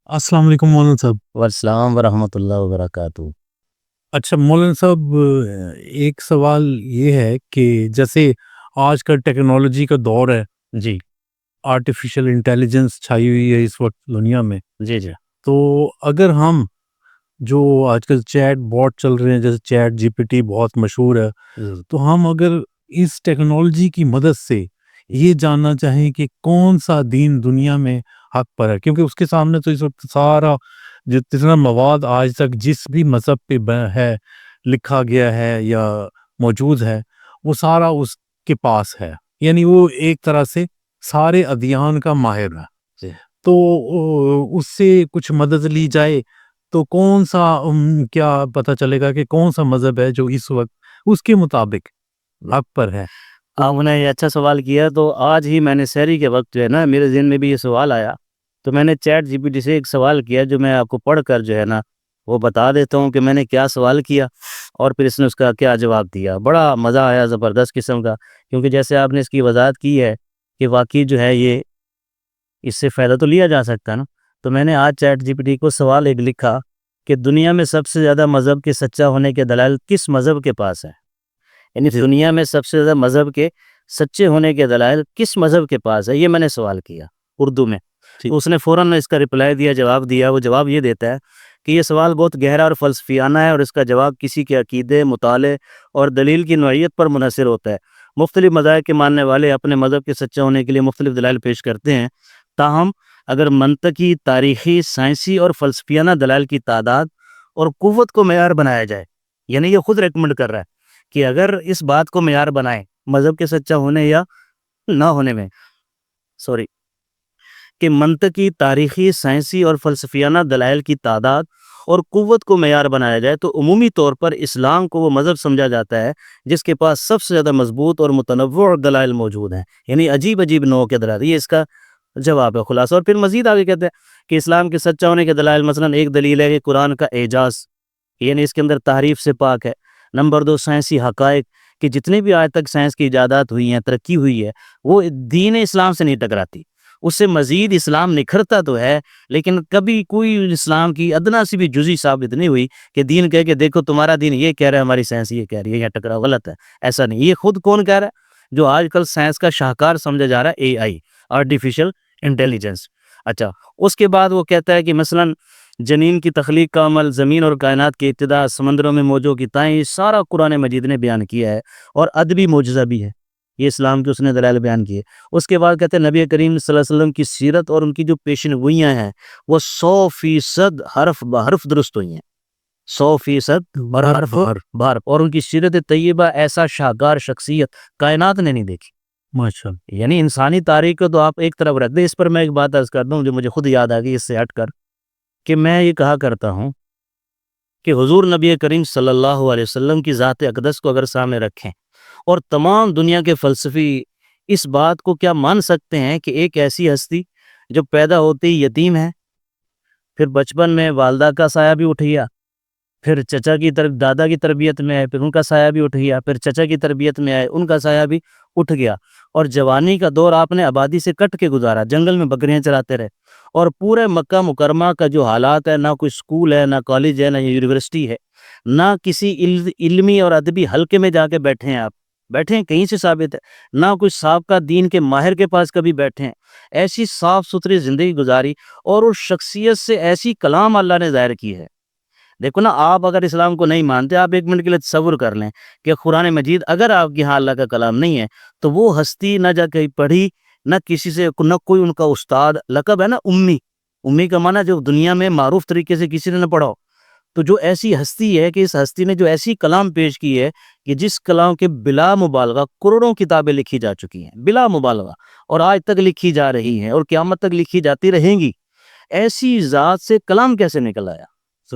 السلام علیکم مولانا صاحب۔ والسلام ورحمۃ اللہ وبرکاتہ۔ اچھا مولانا صاحب، ایک سوال یہ ہے کہ جیسے آج کا ٹیکنالوجی کا دور ہے، جی آرٹیفیشل انٹیلیجنس چھائی ہوئی ہے اس وقت دنیا میں، جی جی تو اگر ہم جو آج کل چیٹ باٹ چل رہے ہیں، جیسے چیٹ جی پی ٹی بہت مشہور ہے، تو ہم اگر اس ٹیکنالوجی کی مدد سے یہ جاننا چاہیں کہ کون سا دین دنیا میں حق پر ہے، کیونکہ اس کے سامنے تو اس وقت سارا جتنا مواد آج تک جس بھی مذہب پہ ہے، لکھا گیا ہے یا موجود ہے، وہ سارا اس کے پاس ہے، یعنی وہ ایک طرح سے سارے ادیان کا ماہر ہے۔ جی۔ تو اس سے کچھ مدد لی جائے تو کون سا کیا پتہ چلے گا کہ کون سا مذہب ہے جو اس وقت اس کے مطابق حق پر ہے؟ آپ نے یہ اچھا سوال کیا۔ تو آج ہی میں نے سحری کے وقت جو ہے نا، میرے ذہن میں بھی یہ سوال آیا، تو میں نے چیٹ جی پی ٹی سے ایک سوال کیا جو میں آپ کو پڑھ کر جو ہے نا وہ بتا دیتا ہوں کہ میں نے کیا سوال کیا اور پھر اس نے اس کا کیا جواب دیا۔ بڑا مزہ آیا، زبردست قسم کا، کیونکہ جیسے آپ نے اس کی وضاحت کی ہے کہ واقعی جو ہے یہ اس سے فائدہ تو لیا جا سکتا ہے نا۔ تو میں نے آج چیٹ جی پی ٹی کو سوال ایک لکھا کہ دنیا میں سب سے زیادہ مذہب کے سچا ہونے کے دلائل کس مذہب کے پاس ہے، یعنی دنیا میں سب سے زیادہ مذہب کے سچے ہونے کے دلائل کس مذہب کے پاس ہے، یہ میں نے سوال کیا اردو میں۔ تو اس نے فوراً اس کا رپلائی دیا، جواب دیا۔ وہ جواب یہ دیتا ہے کہ یہ سوال بہت گہرا اور فلسفیانہ ہے، اور اس کا جواب کسی کے عقیدے، مطالعے اور دلیل کی نوعیت پر منحصر ہوتا ہے۔ مختلف مذاہب کے ماننے والے اپنے مذہب کے سچا ہونے کے لیے مختلف دلائل پیش کرتے ہیں، تاہم اگر منطقی، تاریخی، سائنسی اور فلسفیانہ دلائل کی تعداد اور قوت کو معیار بنایا جائے، یعنی یہ خود ریکمنڈ کر رہا ہے کہ اگر اس بات کو معیار بنائیں مذہب کے سچا ہونے یا نہ ہونے میں، کہ منطقی، تاریخی، سائنسی اور فلسفیانہ دلائل کی تعداد اور قوت کو معیار بنایا جائے، تو عمومی طور پر اسلام کو وہ مذہب سمجھا جاتا ہے جس کے پاس سب سے زیادہ مضبوط اور متنوع دلائل موجود ہیں، یعنی عجیب عجیب نوع کے دلائل۔ یہ اس کا جواب ہے، خلاصہ۔ اور پھر مزید آگے کہتے ہیں کہ اسلام کے سچا ہونے کے دلائل، مثلا ایک دلیل ہے کہ قرآن کا اعجاز، یعنی اس کے اندر تحریف سے پاک ہے۔ نمبر دو، سائنسی حقائق، کہ جتنے بھی آج تک سائنس کی ایجادات ہوئی ہیں، ترقی ہوئی ہے، وہ دین اسلام سے نہیں ٹکراتی، اس سے مزید اسلام نکھرتا تو ہے، لیکن کبھی کوئی اسلام کی ادنا سی بھی جزئی ثابت نہیں ہوئی کہ دین کہے کہ دیکھو تمہارا دین یہ کہہ رہا ہے، ہماری سائنس یہ کہہ رہی ہے، یا ٹکراؤ، غلط ہے۔ ایسا نہیں۔ یہ خود کون کہہ رہا ہے؟ جو آج کل سائنس کا شاہکار سمجھا جا رہا ہے، اے آئی، آرٹیفیشل انٹیلیجنس۔ اچھا، اس کے بعد وہ کہتا ہے کہ مثلا جنین کی تخلیق کا عمل، زمین اور کائنات کی ابتدا، سمندروں میں موجوں کی تائیں، یہ سارا قرآن مجید نے بیان کیا ہے، اور ادبی معجزہ بھی ہے، یہ اسلام کے اس نے دلائل بیان کیے۔ اس کے بعد کہتے ہیں نبی کریم صلی اللہ علیہ وسلم کی سیرت اور ان کی جو پیشن گوئیاں ہیں وہ 100% حرف بحرف درست ہوئی ہیں، 100% حرف بحرف، اور ان کی سیرت طیبہ ایسا شاہکار شخصیت کائنات نے نہیں دیکھی، ماشاءاللہ۔ یعنی انسانی تاریخ کو تو آپ ایک طرف رکھ دیں۔ اس پر میں ایک بات عرض کرتا ہوں جو مجھے خود یاد آ گئی اس سے ہٹ کر، کہ میں یہ کہا کرتا ہوں کہ حضور نبی کریم صلی اللہ علیہ وسلم کی ذات اقدس کو اگر سامنے رکھیں اور تمام دنیا کے فلسفی اس بات کو کیا مان سکتے ہیں کہ ایک ایسی ہستی جو پیدا ہوتے ہی یتیم ہے، پھر بچپن میں والدہ کا سایہ بھی اٹھ گیا، پھر چچا کی دادا کی تربیت میں آئے، پھر ان کا سایہ بھی اٹھ گیا، پھر چچا کی تربیت میں آئے، ان کا سایہ بھی اٹھ گیا، اور جوانی کا دور آپ نے آبادی سے کٹ کے گزارا، جنگل میں بکریاں چراتے رہے، اور پورے مکہ مکرمہ کا جو حالات ہے، نہ کوئی سکول ہے، نہ کالج ہے، نہ یونیورسٹی ہے، نہ کسی علمی اور ادبی حلقے میں جا کے بیٹھے ہیں، آپ بیٹھے ہیں کہیں سے ثابت ہے، نہ کوئی سابقہ دین کے ماہر کے پاس کبھی بیٹھے ہیں، ایسی صاف ستھری زندگی گزاری، اور اس شخصیت سے ایسی کلام اللہ نے ظاہر کی ہے۔ دیکھو نا، آپ اگر اسلام کو نہیں مانتے، آپ ایک منٹ کے لیے تصور کر لیں کہ قرآن مجید اگر آپ کے یہاں اللہ کا کلام نہیں ہے، تو وہ ہستی نہ جا کہیں پڑھی، نہ کسی سے، نہ کوئی ان کا استاد، لقب ہے نا امی، امی کا معنی جو دنیا میں معروف طریقے سے کسی نے نہ پڑھا ہو، تو جو ایسی ہستی ہے کہ اس ہستی نے جو ایسی کلام پیش کی ہے کہ جس کلام کے بلا مبالغہ کروڑوں کتابیں لکھی جا چکی ہیں، بلا مبالغہ، اور آج تک لکھی جا رہی ہیں، اور قیامت تک لکھی جاتی رہیں گی، ایسی ذات سے کلام کیسے نکل آیا؟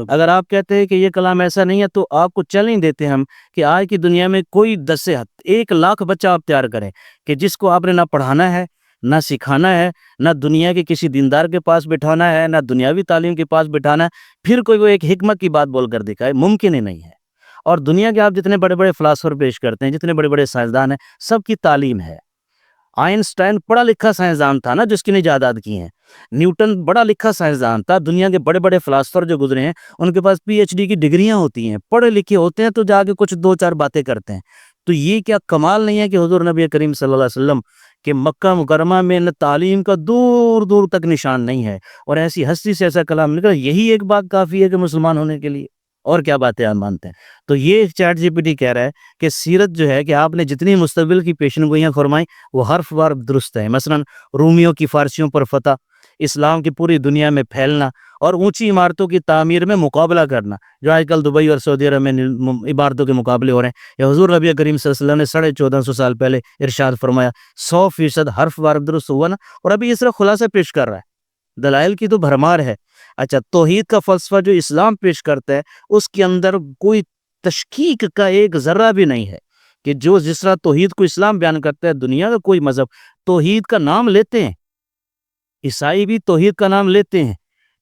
اگر آپ کہتے ہیں کہ یہ کلام ایسا نہیں ہے، تو آپ کو چیلنج دیتے ہیں ہم کہ آج کی دنیا میں کوئی 10 سے 1,00,000 بچہ آپ تیار کریں کہ جس کو آپ نے نہ پڑھانا ہے، نہ سکھانا ہے، نہ دنیا کے کسی دیندار کے پاس بٹھانا ہے، نہ دنیاوی تعلیم کے پاس بٹھانا ہے، پھر کوئی وہ ایک حکمت کی بات بول کر دکھائے، ممکن ہی نہیں ہے۔ اور دنیا کے آپ جتنے بڑے بڑے فلاسفر پیش کرتے ہیں، جتنے بڑے بڑے سائنسدان ہیں، سب کی تعلیم ہے، آئنسٹائن پڑھا لکھا سائنسدان تھا نا جس کی نے ایجادات کی ہیں، نیوٹن بڑا لکھا سائنسدان تھا، دنیا کے بڑے بڑے فلاسفر جو گزرے ہیں ان کے پاس پی ایچ ڈی کی ڈگریاں ہوتی ہیں، پڑھے لکھے ہوتے ہیں تو جا کے کچھ دو چار باتیں کرتے ہیں۔ تو یہ کیا کمال نہیں ہے کہ حضور نبی کریم صلی اللہ علیہ وسلم کہ مکہ مکرمہ میں نہ تعلیم کا دور دور تک نشان نہیں ہے، اور ایسی ہستی سے ایسا کلام نکلا، یہی ایک بات کافی ہے کہ مسلمان ہونے کے لیے، اور کیا باتیں آپ مانتے ہیں؟ تو یہ چیٹ جی پی ٹی کہہ رہا ہے کہ سیرت جو ہے کہ آپ نے جتنی مستقبل کی پیشن گوئیاں فرمائیں وہ حرف وار درست ہے، مثلا رومیوں کی فارسیوں پر فتح، اسلام کی پوری دنیا میں پھیلنا، اور اونچی عمارتوں کی تعمیر میں مقابلہ کرنا، جو آج کل دبئی اور سعودی عرب میں عمارتوں کے مقابلے ہو رہے ہیں، یا حضور نبی کریم صلی اللہ علیہ وسلم نے 1450 سال پہلے ارشاد فرمایا 100% حرف وار درست ہوا نا، اور ابھی اس طرح خلاصہ پیش کر رہا ہے، دلائل کی تو بھرمار ہے۔ اچھا، توحید کا فلسفہ جو اسلام پیش کرتا ہے اس کے اندر کوئی تشکیک کا ایک ذرہ بھی نہیں ہے، کہ جو جس طرح توحید کو اسلام بیان کرتا ہے، دنیا کا کوئی مذہب توحید کا نام لیتے ہیں، عیسائی بھی توحید کا نام لیتے ہیں،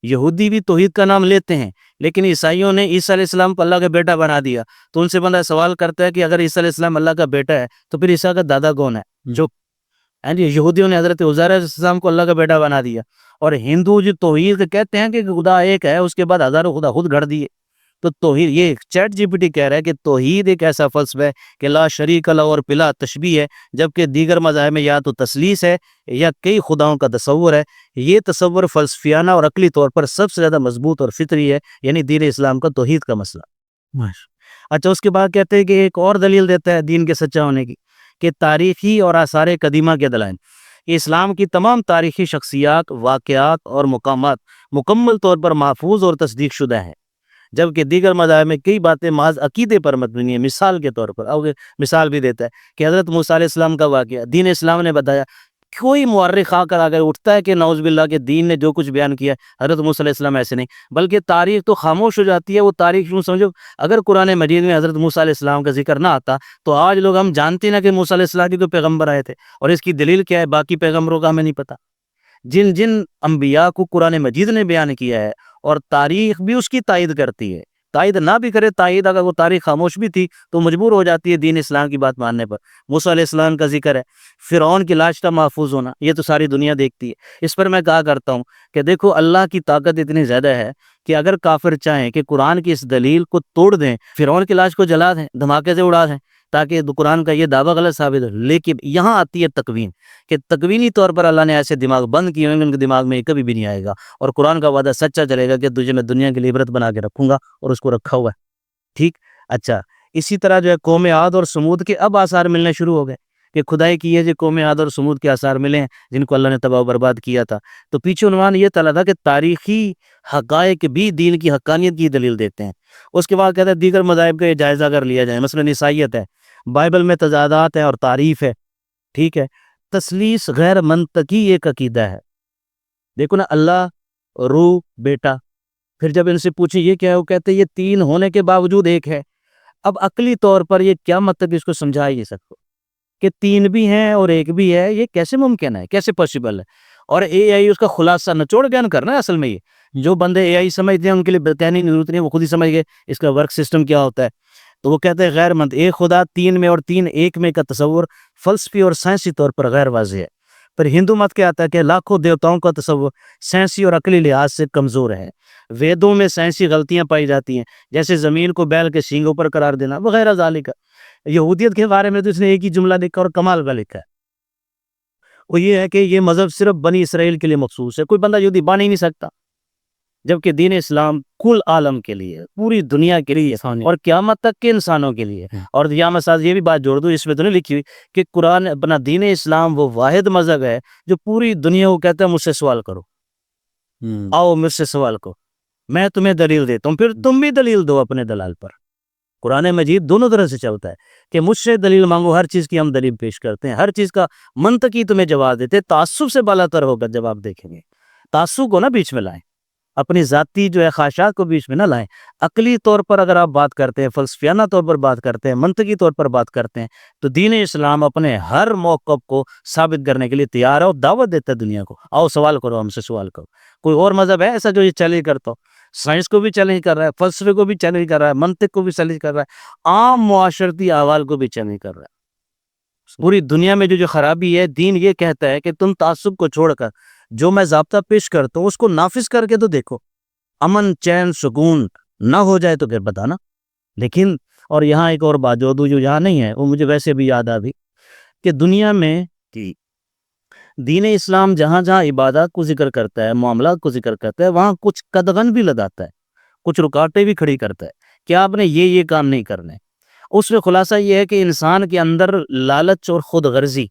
یہودی بھی توحید کا نام لیتے ہیں، لیکن عیسائیوں نے عیسیٰ علیہ السلام کو اللہ کا بیٹا بنا دیا، تو ان سے بندہ سوال کرتا ہے کہ اگر عیسیٰ علیہ السلام اللہ کا بیٹا ہے تو پھر عیسیٰ کا دادا کون ہے؟ جو یہودیوں نے حضرت عزیر علیہ السلام کو اللہ کا بیٹا بنا دیا، اور ہندو جو توحید کہتے ہیں کہ خدا ایک ہے، اس کے بعد ہزاروں خدا خود گھڑ دیے۔ تو توحید، یہ چیٹ جی پی ٹی کہہ رہا ہے کہ توحید ایک ایسا فلسفہ ہے کہ لا شریک لہ اور بلا تشبیہ ہے، جبکہ دیگر مذاہب میں یا تو تثلیث ہے یا کئی خداؤں کا تصور ہے۔ یہ تصور فلسفیانہ اور عقلی طور پر سب سے زیادہ مضبوط اور فطری ہے، یعنی دین اسلام کا توحید کا مسئلہ۔ اچھا، اس کے بعد کہتے ہیں کہ ایک اور دلیل دیتا ہے دین کے سچا ہونے کی، کہ تاریخی اور آثار قدیمہ کے دلائل، اسلام کی تمام تاریخی شخصیات، واقعات اور مقامات مکمل طور پر محفوظ اور تصدیق شدہ ہیں، جبکہ دیگر مذاہب میں کئی باتیں محض عقیدے پر مبنی ہیں۔ مثال کے طور پر مثال بھی دیتا ہے کہ حضرت موسیٰ علیہ السلام کا واقعہ دین اسلام نے بتایا، کوئی مورخ آ کر اگر اٹھتا ہے کہ نعوذ باللہ کہ دین نے جو کچھ بیان کیا حضرت موسیٰ علیہ السلام ایسے نہیں، بلکہ تاریخ تو خاموش ہو جاتی ہے۔ وہ تاریخ یوں سمجھو، اگر قرآن مجید میں حضرت موسیٰ علیہ السلام کا ذکر نہ آتا تو آج لوگ ہم جانتے نا کہ موسیٰ علیہ السلام کی تو پیغمبر آئے تھے، اور اس کی دلیل کیا ہے؟ باقی پیغمبروں کا ہمیں نہیں پتہ، جن جن انبیاء کو قرآن مجید نے بیان کیا ہے، اور تاریخ بھی اس کی تائید کرتی ہے۔ تائید نہ بھی کرے، تائید اگر وہ تاریخ خاموش بھی تھی تو مجبور ہو جاتی ہے دین اسلام کی بات ماننے پر۔ موسیٰ علیہ السلام کا ذکر ہے، فرعون کی لاش کا محفوظ ہونا، یہ تو ساری دنیا دیکھتی ہے۔ اس پر میں کہا کرتا ہوں کہ دیکھو، اللہ کی طاقت اتنی زیادہ ہے کہ اگر کافر چاہیں کہ قرآن کی اس دلیل کو توڑ دیں، فرعون کی لاش کو جلا دیں، دھماکے سے اڑا دیں، تاکہ قرآن کا یہ دعویٰ غلط ثابت ہو، لیکن یہاں آتی ہے تکوین، کہ تکوینی طور پر اللہ نے ایسے دماغ بند کیے ہیں ان کے دماغ میں یہ کبھی بھی نہیں آئے گا، اور قرآن کا وعدہ سچا چلے گا کہ تجھے میں دنیا کے لیے عبرت بنا کے رکھوں گا، اور اس کو رکھا ہوا ہے۔ ٹھیک، اچھا، اسی طرح جو ہے قوم عاد اور سمود کے اب آثار ملنے شروع ہو گئے، کہ خدائی کی ہے جو قوم عاد اور سمود کے آثار ملے ہیں جن کو اللہ نے تباہ و برباد کیا تھا۔ تو پیچھے عنوان یہ تلا تھا کہ تاریخی حقائق بھی دین کی حقانیت کی دلیل دیتے ہیں۔ اس کے بعد کہتا ہے دیگر مذاہب کا یہ جائزہ اگر لیا جائے، مثلا عیسائیت ہے، بائبل میں تضادات ہیں اور تعریف ہے، ٹھیک ہے، تثلیث غیر منطقی ایک عقیدہ ہے۔ دیکھو نا، اللہ، روح، بیٹا، پھر جب ان سے پوچھیں یہ کیا ہے، وہ کہتے ہیں یہ تین ہونے کے باوجود ایک ہے۔ اب عقلی طور پر یہ کیا مطلب، اس کو سمجھا ہی سکو کہ تین بھی ہیں اور ایک بھی ہے، یہ کیسے ممکن ہے، کیسے پاسبل ہے؟ اور اے آئی اس کا خلاصہ نچوڑ بیان کرنا ہے۔ اصل میں یہ جو بندے اے آئی سمجھتے ہیں ان کے لیے بتانے کی ضرورت نہیں، وہ خود ہی سمجھ گئے اس کا ورک سسٹم کیا ہوتا ہے۔ تو وہ کہتے ہیں غیر منطقی، ایک خدا تین میں اور تین ایک میں کا تصور فلسفی اور سائنسی طور پر غیر واضح ہے۔ پھر ہندو مت کیا آتا ہے کہ لاکھوں دیوتاؤں کا تصور سائنسی اور عقلی لحاظ سے کمزور ہے۔ ویدوں میں سائنسی غلطیاں پائی جاتی ہیں، جیسے زمین کو بیل کے سینگوں پر قرار دینا وغیرہ ذالک۔ یہودیت کے بارے میں تو اس نے ایک ہی جملہ لکھا اور کمال کا لکھا ہے، وہ یہ ہے کہ یہ مذہب صرف بنی اسرائیل کے لیے مخصوص ہے، کوئی بندہ یہودی بن ہی نہیں سکتا، جبکہ دین اسلام کل عالم کے لیے، پوری دنیا کے لیے، اور قیامت تک کے انسانوں کے لیے۔ اور یہاں میں ساتھ یہ بھی بات جوڑ دوں، اس میں تو نہیں لکھی ہوئی کہ قرآن اپنا دین اسلام وہ واحد مذہب ہے جو پوری دنیا کو کہتا ہے مجھ سے سوال کرو، آؤ مجھ سے سوال کرو، میں تمہیں دلیل دیتا ہوں، پھر تم بھی دلیل دو اپنے دلال پر۔ قرآن مجید دونوں طرح سے چلتا ہے کہ مجھ سے دلیل مانگو، ہر چیز کی ہم دلیل پیش کرتے ہیں، ہر چیز کا منطقی تمہیں جواب دیتے، تعصب سے بالا تر ہوگا جواب دیکھیں گے۔ تعصب کو نہ بیچ میں لائیں، اپنی ذاتی جو ہے خواہشات کو بیچ میں نہ لائیں۔ عقلی طور پر اگر آپ بات کرتے ہیں، فلسفیانہ طور پر بات کرتے ہیں، منطقی طور پر بات کرتے ہیں، تو دین اسلام اپنے ہر موقف کو ثابت کرنے کے لیے تیار ہے اور دعوت دیتا ہے دنیا کو، آؤ سوال کرو، ہم سے سوال کرو۔ کوئی اور مذہب ہے ایسا جو یہ چیلنج کرتا ہو؟ سائنس کو بھی چیلنج کر رہا ہے، فلسفے کو بھی چیلنج کر رہا ہے، منطق کو بھی چیلنج کر رہا ہے، عام معاشرتی احوال کو بھی چیلنج کر رہا ہے۔ پوری دنیا میں جو خرابی ہے، دین یہ کہتا ہے کہ تم تعصب کو چھوڑ کر جو میں ضابطہ پیش کرتا ہوں اس کو نافذ کر کے تو دیکھو، امن چین سکون نہ ہو جائے تو پھر بتانا۔ لیکن اور یہاں ایک اور بات جو یہاں نہیں ہے وہ مجھے ویسے بھی یاد آ گئی کہ دنیا میں دین اسلام جہاں جہاں عبادات کو ذکر کرتا ہے، معاملات کو ذکر کرتا ہے، وہاں کچھ قدغن بھی لگاتا ہے، کچھ رکاوٹیں بھی کھڑی کرتا ہے کہ آپ نے یہ کام نہیں کرنے۔ اس میں خلاصہ یہ ہے کہ انسان کے اندر لالچ اور خود غرضی،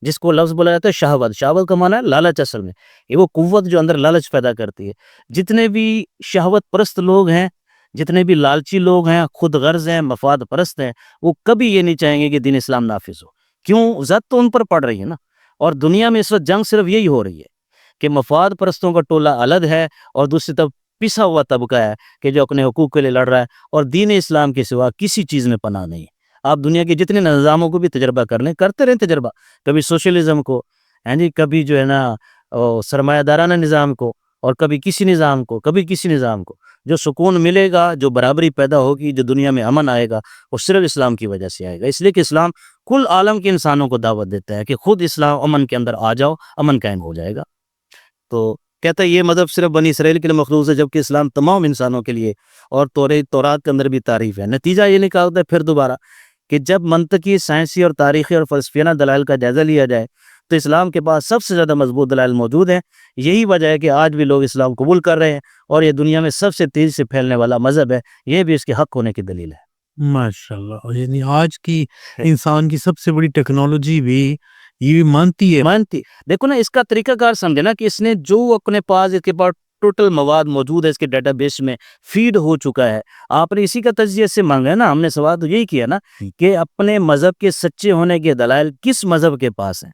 جس کو لفظ بولا جاتا ہے شہوت، شہوت کا معنی ہے لالچ، اصل میں یہ وہ قوت جو اندر لالچ پیدا کرتی ہے۔ جتنے بھی شہوت پرست لوگ ہیں، جتنے بھی لالچی لوگ ہیں، خود غرض ہیں، مفاد پرست ہیں، وہ کبھی یہ نہیں چاہیں گے کہ دین اسلام نافذ ہو۔ کیوں؟ زد تو ان پر پڑ رہی ہے نا، اور دنیا میں اس وقت جنگ صرف یہی ہو رہی ہے کہ مفاد پرستوں کا ٹولہ الگ ہے اور دوسری طرف پسا ہوا طبقہ ہے کہ جو اپنے حقوق کے لیے لڑ رہا ہے، اور دین اسلام کے سوا کسی چیز میں پناہ نہیں ہے۔ آپ دنیا کے جتنے نظاموں کو بھی تجربہ کر لیں، کرتے رہیں تجربہ، کبھی سوشلزم کو، کبھی جو ہے نا سرمایہ دارانہ نظام کو، اور کبھی کسی نظام کو، کبھی کسی نظام کو، جو سکون ملے گا، جو برابری پیدا ہوگی، جو دنیا میں امن آئے گا، وہ صرف اسلام کی وجہ سے آئے گا۔ اس لیے کہ اسلام کل عالم کے انسانوں کو دعوت دیتا ہے کہ خود اسلام امن کے اندر آ جاؤ، امن قائم ہو جائے گا۔ تو کہتا ہے یہ مذہب صرف بنی اسرائیل کے لیے مخصوص ہے، جبکہ اسلام تمام انسانوں کے لیے، اور تورات کے اندر بھی تعریف ہے۔ نتیجہ یہ نکالتا ہوتا ہے پھر دوبارہ کہ جب منطقی، سائنسی اور تاریخی اور فلسفیانہ دلائل کا جائزہ لیا جائے تو اسلام کے پاس سب سے زیادہ مضبوط دلائل موجود ہیں۔ یہی وجہ ہے کہ آج بھی لوگ اسلام قبول کر رہے ہیں، اور یہ دنیا میں سب سے تیزی سے پھیلنے والا مذہب ہے۔ یہ بھی اس کے حق ہونے کی دلیل ہے۔ ماشاءاللہ، یعنی آج کی انسان کی سب سے بڑی ٹیکنالوجی بھی یہ مانتی ہے۔ دیکھو نا، اس کا طریقہ کار سمجھے نا کہ اس نے جو اپنے پاس، اس کے پاس ٹوٹل مواد موجود ہے، اس کے ڈیٹا بیس میں فیڈ ہو چکا ہے۔ آپ نے اسی کا تجزیہ سے مانگا ہے نا، ہم نے سوال تو یہی کیا نا کہ اپنے مذہب کے سچے ہونے کے دلائل کس مذہب کے پاس ہیں۔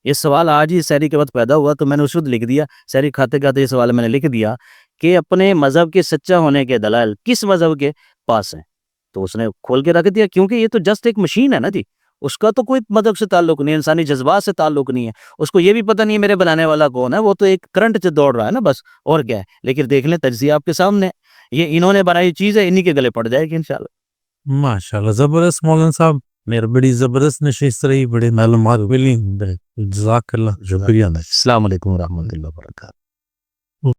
یہ سوال آج ہی سحری کے وقت پیدا ہوا تو میں نے اس وقت لکھ دیا، سحری کھاتے کھاتے یہ سوال میں نے لکھ دیا کہ اپنے مذہب کے سچا ہونے کے دلائل کس مذہب کے پاس ہیں۔ تو اس نے کھول کے رکھ دیا، کیونکہ یہ تو جسٹ ایک مشین ہے نا جی، اس کا تو کوئی مذہب سے تعلق نہیں ہے، انسانی جذبات سے تعلق نہیں ہے، اس کو یہ بھی پتہ نہیں ہے میرے بنانے والا کون ہے، وہ تو ایک کرنٹ سے دوڑ رہا ہے نا بس، اور کیا ہے۔ لیکن دیکھ لیں تجزیہ آپ کے سامنے، یہ انہوں نے بنائی چیز ہے، انہی کے گلے پڑ جائے گی انشاءاللہ۔ ماشاءاللہ، زبردست مولانا صاحب، میرے بڑی زبردست نشست رہی، بڑے معلومات ملی، جزاک اللہ، شکریہ۔ السلام علیکم ورحمۃ اللہ وبرکاتہ۔